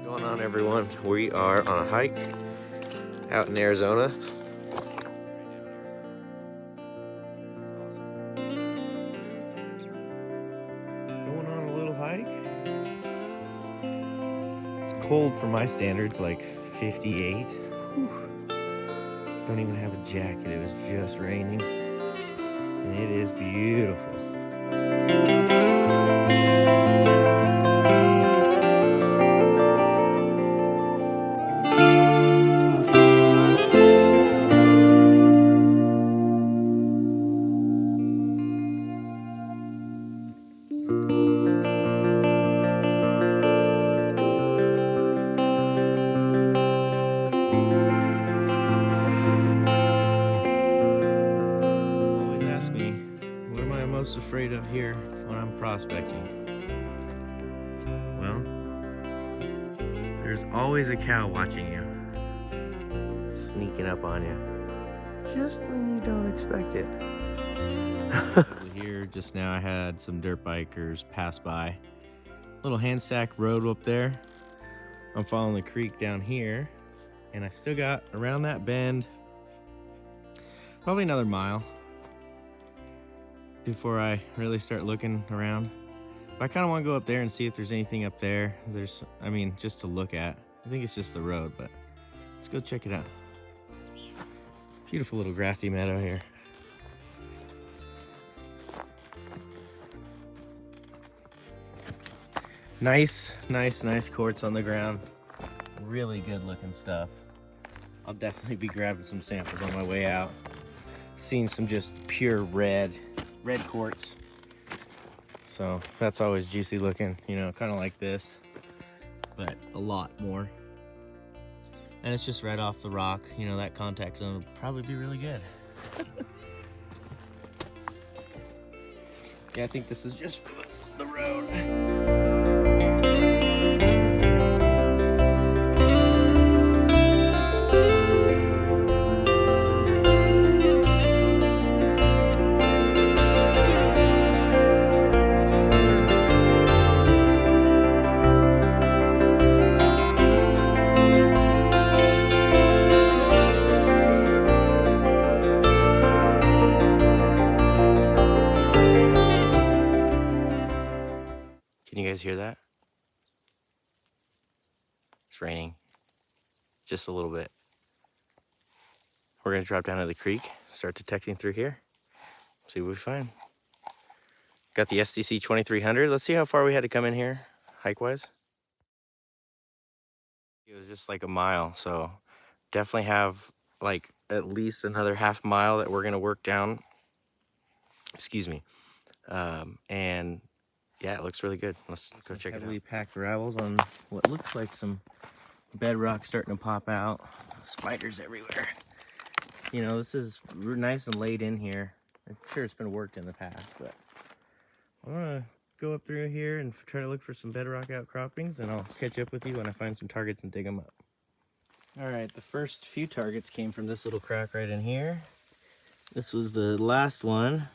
What's going on, everyone? We are on a hike out in Arizona. Going on a little hike. It's cold for my standards, like 58. Whew. Don't even have a jacket, it was just raining. And it is beautiful. Most afraid of here when I'm prospecting? Well, there's always a cow watching you, sneaking up on you, just when you don't expect it. Here just now I had some dirt bikers pass by. Little hand sack road up there. I'm following the creek down here, and I still got around that bend probably another mile before I really start looking around. But I kind of want to go up there and see if there's anything up there. Just to look at. I think it's just the road, but let's go check it out. Beautiful little grassy meadow here. Nice quartz on the ground. Really good looking stuff. I'll definitely be grabbing some samples on my way out. Seen some just pure red quartz, so that's always juicy looking, kind of like this, but a lot more. And it's just right off the rock, that contact zone would probably be really good. Yeah, I think this is just for the road. Can you guys hear that? It's raining. Just a little bit. We're gonna drop down to the creek, start detecting through here, see what we find. Got the STC 2300. Let's see how far we had to come in here, hike-wise. It was just like a mile, so definitely have like at least another half mile that we're gonna work down. Excuse me. And yeah, it looks really good. Let's go check it out. Heavily packed gravels on what looks like some bedrock starting to pop out. Spiders everywhere. This is nice and laid in here. I'm sure it's been worked in the past, but I'm gonna go up through here and try to look for some bedrock outcroppings, and I'll catch up with you when I find some targets and dig them up. All right, the first few targets came from this little crack right in here. This was the last one.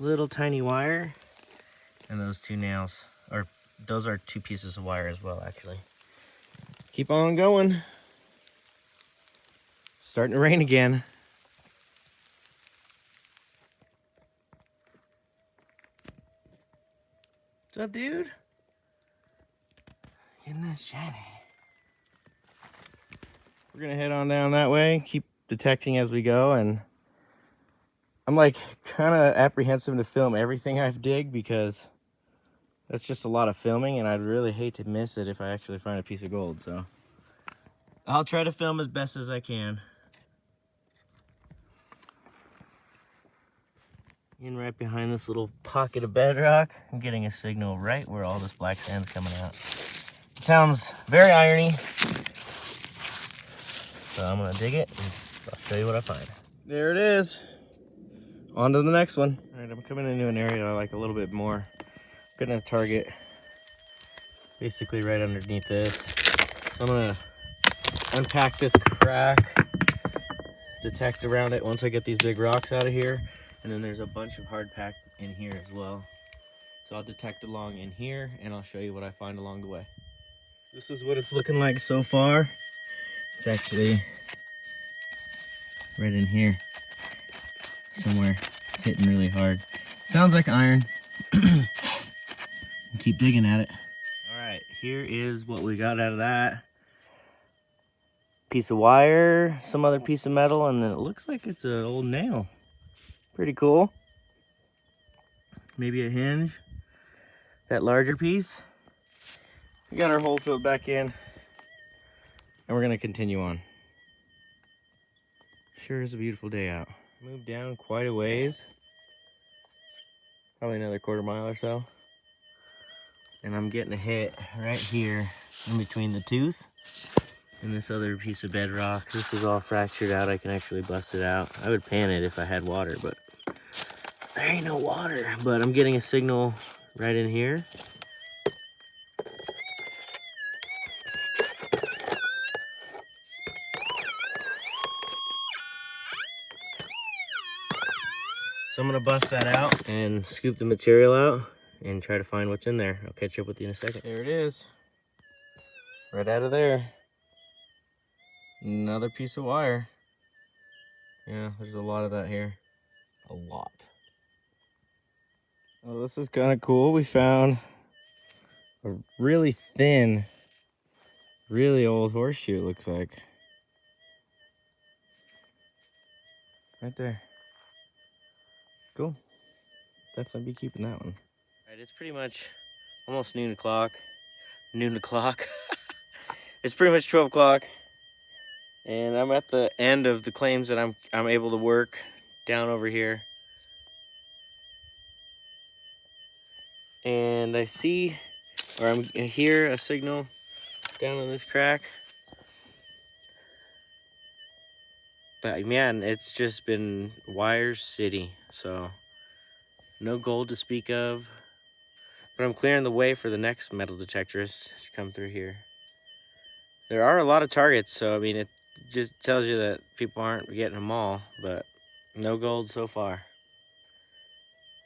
Little tiny wire. And those two nails, or those are two pieces of wire as well, actually. Keep on going. Starting to rain again. What's up, dude? Getting this shiny. We're gonna head on down that way, keep detecting as we go, and I'm like kind of apprehensive to film everything I've digged because that's just a lot of filming, and I'd really hate to miss it if I actually find a piece of gold, so I'll try to film as best as I can. In right behind this little pocket of bedrock, I'm getting a signal right where all this black sand's coming out. It sounds very irony, so I'm gonna dig it and I'll show you what I find. There it is. On to the next one. All right, I'm coming into an area I like a little bit more. I'm gonna target basically right underneath this. So I'm gonna unpack this crack, detect around it once I get these big rocks out of here, and then there's a bunch of hard pack in here as well. So I'll detect along in here and I'll show you what I find along the way. This is what it's looking like so far. It's actually right in here somewhere. It's hitting really hard. Sounds like iron. Keep digging at it. All right, here is what we got out of that. Piece of wire, some other piece of metal, and then it looks like it's an old nail. Pretty cool. Maybe a hinge. That larger piece. We got our hole filled back in, and we're gonna continue on. Sure is a beautiful day out. Moved down quite a ways, probably another quarter mile or so, and I'm getting a hit right here in between the tooth and this other piece of bedrock. This is all fractured out. I can actually bust it out. I would pan it if I had water, but there ain't no water. But I'm getting a signal right in here. So I'm gonna bust that out and scoop the material out and try to find what's in there. I'll catch up with you in a second. There it is, right out of there. Another piece of wire. Yeah, there's a lot of that here. A lot. Well, this is kind of cool. We found a really thin, really old horseshoe, it looks like. Right there. Cool. Definitely be keeping that one. All right, it's pretty much almost noon o'clock. Noon o'clock. It's pretty much 12 o'clock. And I'm at the end of the claims that I'm able to work down over here. And I see, or I hear a signal down in this crack. But man, it's just been wire city, so no gold to speak of. But I'm clearing the way for the next metal detectorist to come through here. There are a lot of targets, so I mean, it just tells you that people aren't getting them all, but no gold so far.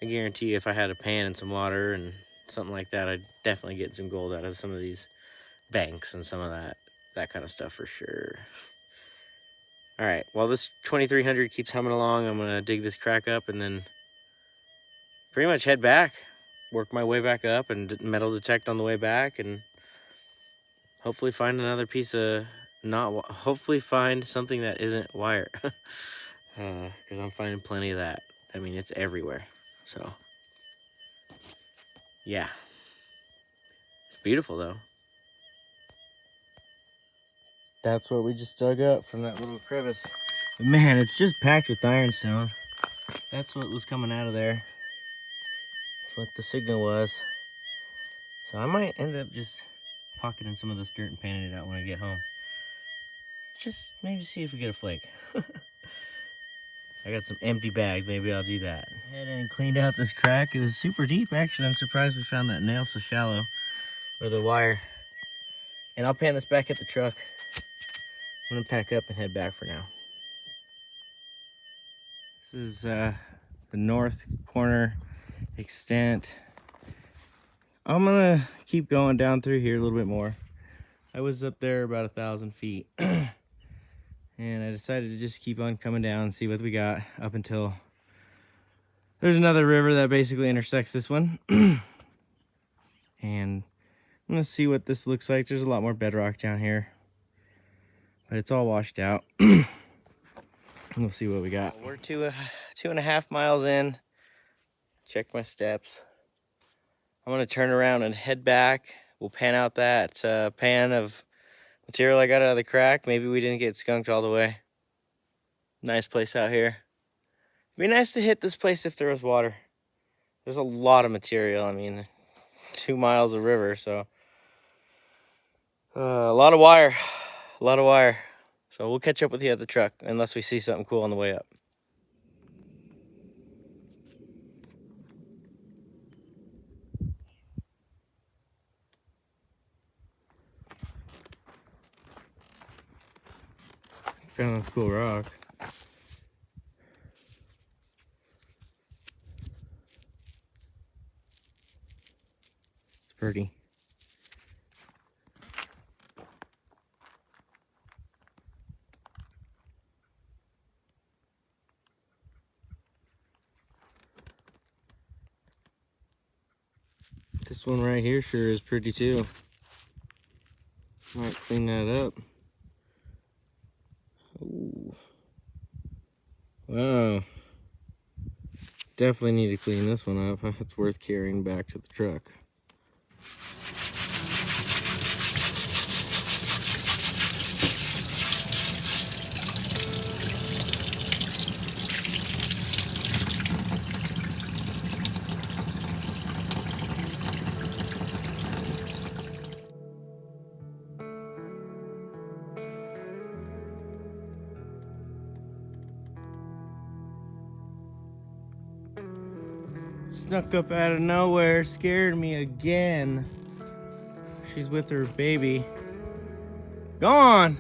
I guarantee you if I had a pan and some water and something like that, I'd definitely get some gold out of some of these banks and some of that kind of stuff for sure. All right, while this 2300 keeps humming along, I'm gonna dig this crack up and then pretty much head back, work my way back up and metal detect on the way back, and hopefully find another piece of hopefully find something that isn't wire, because I'm finding plenty of that. I mean, it's everywhere. So yeah, it's beautiful though. That's what we just dug up from that little crevice. But man, it's just packed with ironstone. That's what was coming out of there. That's what the signal was. So I might end up just pocketing some of this dirt and panning it out when I get home. Just maybe see if we get a flake. I got some empty bags, maybe I'll do that. Head in and cleaned out this crack. It was super deep actually. I'm surprised we found that nail so shallow, or the wire. And I'll pan this back at the truck. I'm gonna pack up and head back for now. This is the north corner extent. I'm gonna keep going down through here a little bit more. I was up there about 1,000 feet. And I decided to just keep on coming down and see what we got up until there's another river that basically intersects this one. And I'm gonna see what this looks like. There's a lot more bedrock down here, but it's all washed out. We'll see what we got. We're 2.5 miles in. Check my steps. I'm gonna turn around and head back. We'll pan out that pan of material I got out of the crack. Maybe we didn't get skunked all the way. Nice place out here. It'd be nice to hit this place if there was water. There's a lot of material. I mean, 2 miles of river, so a lot of wire. A lot of wire. So we'll catch up with you at the truck unless we see something cool on the way up. Found this cool rock. It's pretty. This one right here sure is pretty too. Might clean that up. Ooh. Wow. Definitely need to clean this one up. It's worth carrying back to the truck. Snuck up out of nowhere, scared me again. She's with her baby. Go on!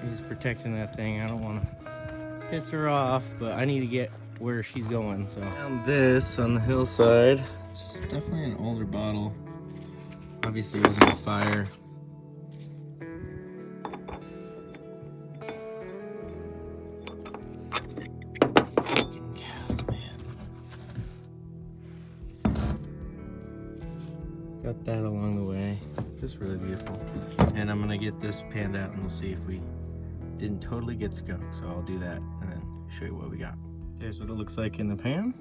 She's protecting that thing. I don't want to piss her off, but I need to get where she's going. So found this on the hillside. It's definitely an older bottle. Obviously it was on fire. Got that along the way. Just really beautiful. And I'm gonna get this panned out and we'll see if we didn't totally get skunked. So I'll do that and then show you what we got. Here's what it looks like in the pan.